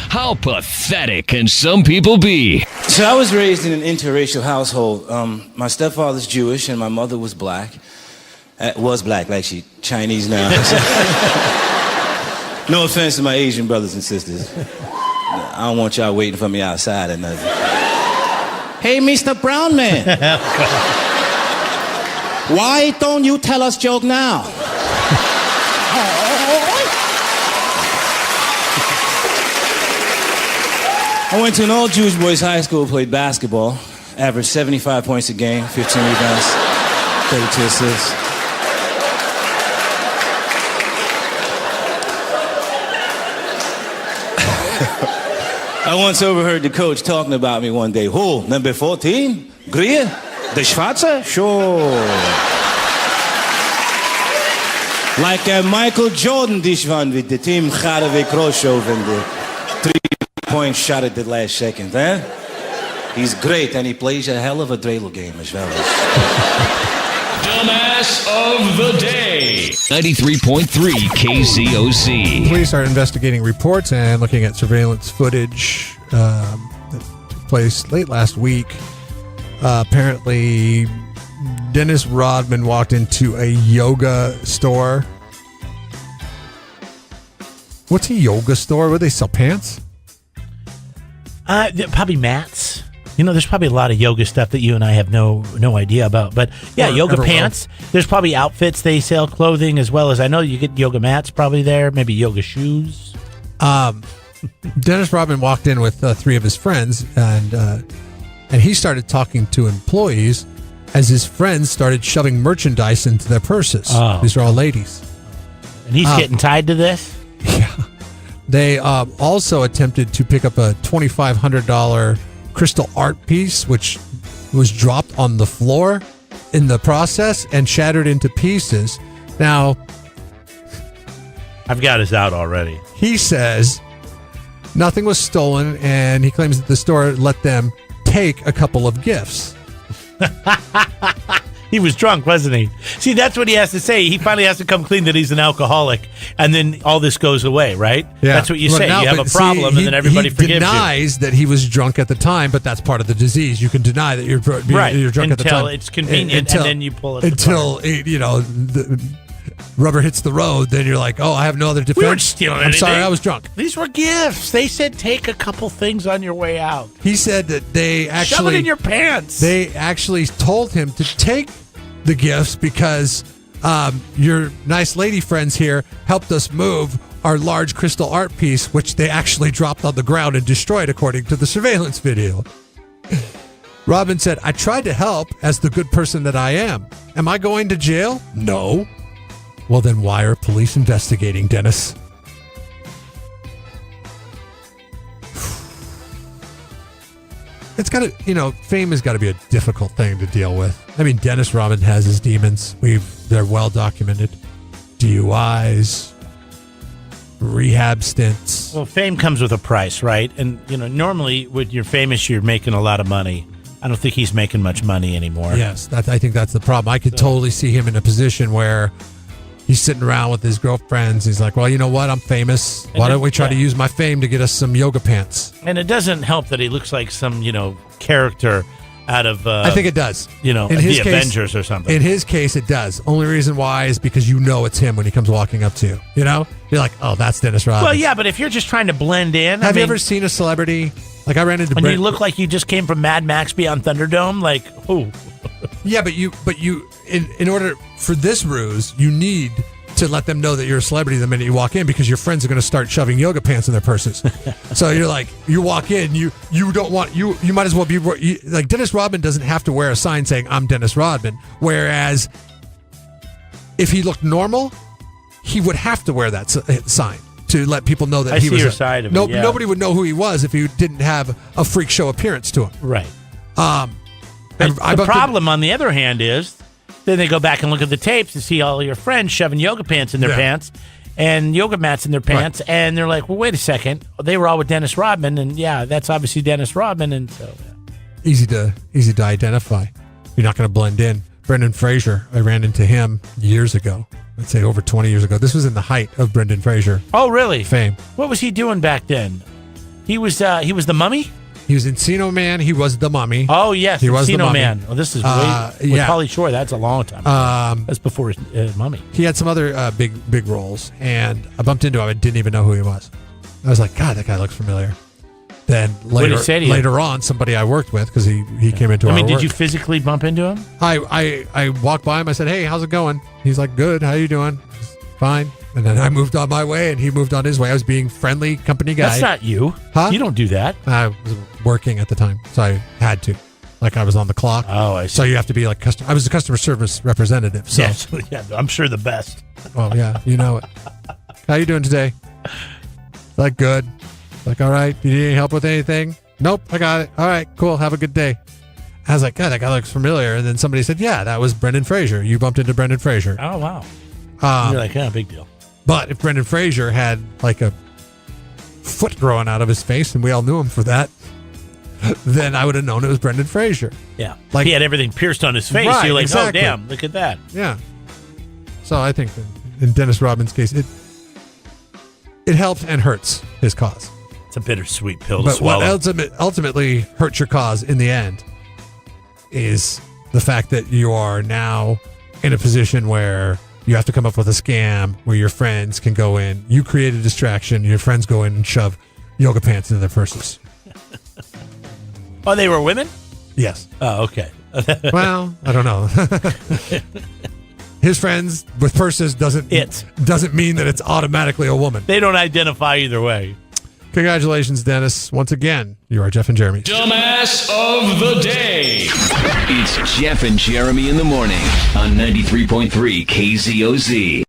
How pathetic can some people be? So I was raised in an interracial household. My stepfather's Jewish and my mother was black. Was black, like she Chinese now. No offense to my Asian brothers and sisters. I don't want y'all waiting for me outside or nothing. Hey, Mr. Brown Man. Why don't you tell us joke now? I went to an all-Jewish boys high school, played basketball, averaged 75 points a game, 15 rebounds, 32 assists. I once overheard the coach talking about me one day. Who? Number 14? Greer? The Schwarze? Sure. Like Michael Jordan, this one with the team Garewe Khrushchev and the three-point shot at the last second, huh? He's great, and he plays a hell of a dreidel game as well. Dumbass of the day. 93.3 KZOC. Police are investigating reports and looking at surveillance footage that took place late last week. Apparently, Dennis Rodman walked into a yoga store. What's a yoga store? Where they sell pants? Probably mats. You know, there's probably a lot of yoga stuff that you and I have no idea about. But yeah, yoga pants. There's probably outfits they sell, clothing, as well as I know you get yoga mats probably there, maybe yoga shoes. Dennis Rodman walked in with three of his friends, and he started talking to employees as his friends started shoving merchandise into their purses. Oh. These are all ladies. And he's getting tied to this? Yeah. They also attempted to pick up a $2,500 crystal art piece, which was dropped on the floor in the process and shattered into pieces. Now, I've got his out already. He says nothing was stolen, and he claims that the store let them take a couple of gifts. He was drunk, wasn't he? See, that's what he has to say. He finally has to come clean that he's an alcoholic, and then all this goes away, right? Yeah. That's what you say. You have a problem, and then everybody forgives you. He denies that he was drunk at the time, but that's part of the disease. You can deny that you're drunk at the time. Until it's convenient, and then you pull it. The rubber hits the road, then you're like, oh, I have no other defense. We weren't stealing anything. I'm sorry, I was drunk. These were gifts. They said take a couple things on your way out. He said that they actually... Shove it in your pants. They actually told him to take the gifts because your nice lady friends here helped us move our large crystal art piece, which they actually dropped on the ground and destroyed, according to the surveillance video. Robin said, I tried to help as the good person that I am. Am I going to jail? No. Well, then why are police investigating, Dennis? It's got to, fame has got to be a difficult thing to deal with. I mean, Dennis Rodman has his demons. They're well documented. DUIs, rehab stints. Well, fame comes with a price, right? And, normally when you're famous, you're making a lot of money. I don't think he's making much money anymore. Yes, I think that's the problem. I could totally see him in a position where he's sitting around with his girlfriends. He's like, well, you know what? I'm famous. Why don't we try to use my fame to get us some yoga pants? And it doesn't help that he looks like some, character out of... I think it does. The Avengers or something. In his case, it does. Only reason why is because it's him when he comes walking up to you. You're like, oh, that's Dennis Rodman. Well, yeah, but if you're just trying to blend in... Have you ever seen a celebrity... Like I ran into... And you look like you just came from Mad Max Beyond Thunderdome? Like, who? Yeah, but you in order for this ruse, you need to let them know that you're a celebrity the minute you walk in, because your friends are going to start shoving yoga pants in their purses. So you're like, you walk in, you don't want, you might as well be, like Dennis Rodman doesn't have to wear a sign saying I'm Dennis Rodman. Whereas if he looked normal, he would have to wear that sign to let people know that he was your side of it, yeah. Nobody would know who he was if he didn't have a freak show appearance to him. Right. The problem, on the other hand, is then they go back and look at the tapes and see all your friends shoving yoga pants in their pants and yoga mats in their pants, and they're like, well, wait a second. They were all with Dennis Rodman, and yeah, that's obviously Dennis Rodman, and so... Easy to identify. You're not going to blend in. Brendan Fraser, I ran into him years ago. I'd say over 20 years ago. This was in the height of Brendan Fraser. Oh, really? Fame. What was he doing back then? He was the Mummy? He was Encino Man. He was the Mummy. Oh, yes. He was the Encino Mummy. Man. Oh, this is way... With Pauly Shore, that's a long time ago. That's before Mummy. He had some other big roles, and I bumped into him. I didn't even know who he was. I was like, God, that guy looks familiar. Then What did he say to you? later on, somebody I worked with, because he came into our work. did you physically bump into him? I walked by him. I said, hey, how's it going? He's like, good. How you doing? Fine. And then I moved on my way, and he moved on his way. I was being friendly company guy. That's not you. Huh? You don't do that. I was working at the time, so I had to. Like, I was on the clock. Oh, I see. So you have to be like I was a customer service representative. So. Yes. Yeah, I'm sure the best. Well, yeah, you know it. How you doing today? Like, good. Like, all right. You need any help with anything? Nope, I got it. All right, cool. Have a good day. I was like, God, that guy looks familiar. And then somebody said, yeah, that was Brendan Fraser. You bumped into Brendan Fraser. Oh, wow. You're like, big deal. But if Brendan Fraser had like a foot growing out of his face, and we all knew him for that, then I would have known it was Brendan Fraser. Yeah. Like, he had everything pierced on his face. Right, You're like, exactly. oh, damn, look at that. Yeah. So I think that in Dennis Rodman's case, it helps and hurts his cause. It's a bittersweet pill to But swallow. what ultimately hurts your cause in the end is the fact that you are now in a position where you have to come up with a scam where your friends can go in. You create a distraction. Your friends go in and shove yoga pants into their purses. Oh, they were women? Yes. Oh, okay. Well, I don't know. His friends with purses doesn't mean that it's automatically a woman. They don't identify either way. Congratulations, Dennis. Once again, you are Jeff and Jeremy. Dumbass of the day. It's Jeff and Jeremy in the morning on 93.3 KZOZ.